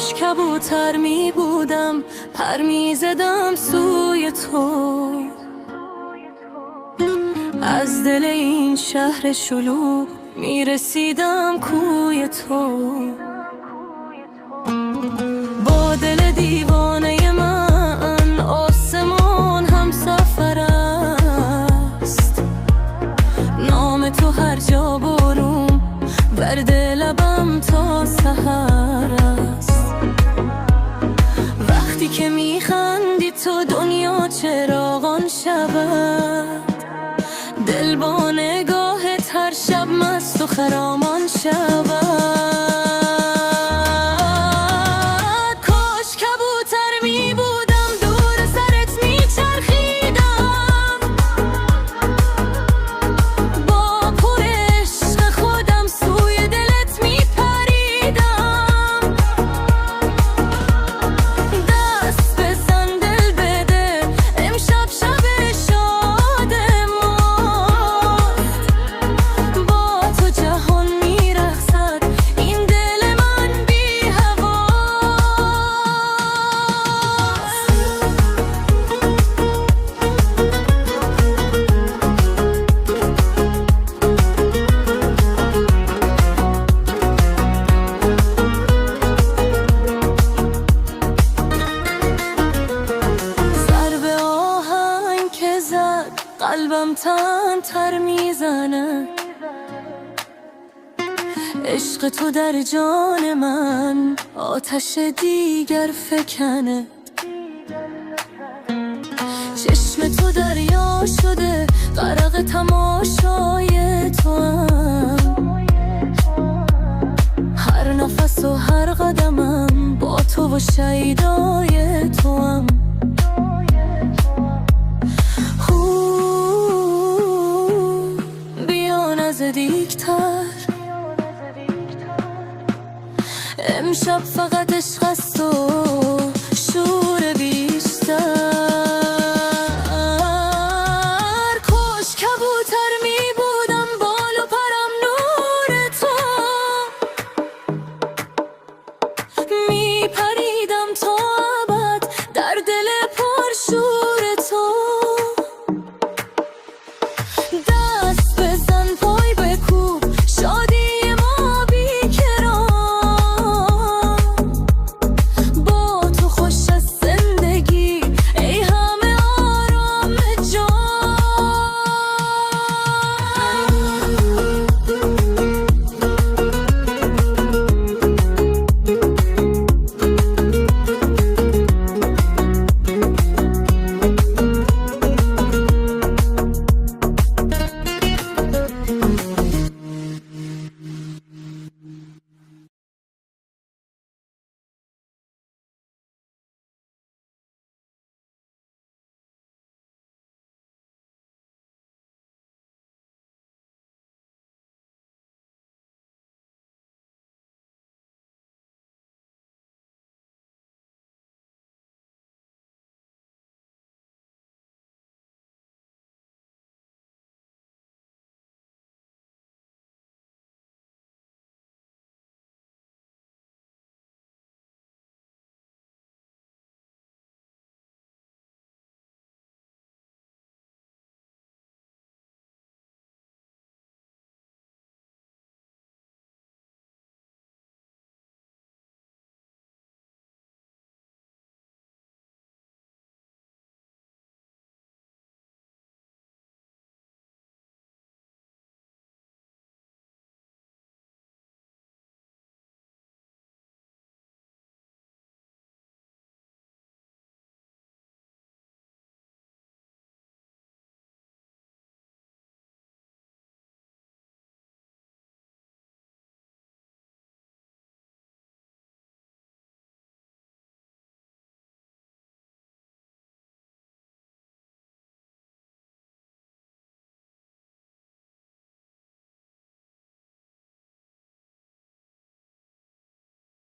کاش کبوتر می بودم، پر می زدم سوی تو، از دل این شهر شلوغ می رسیدم کوی تو. با دل دیوانه من آسمان هم سفر است، نام تو هر جا برم ورد لبم تا سحر است. وقتی که میخندی تو دنیا چراغان شود، دل با نگاهت هر شب مست و خرامان شود. کاش کبوتر می بودم دور سرت می چرخیدم، با پر عشق خودم سوی دلت می پریدم. دست بزن دل بده امشب شب شاد ماست، با تو جهان می رقصد این دل من بی هواست. ضرب آهنگ که زد قلبم تن تر میزنه، عشق تو در جان من آتش دیگر فکنه. چشم تو دریا شده غرق تماشای تو هم، هر نفس و هر قدمم با تو و شیدای تو هم. بیا نزدیکتر امشب فقط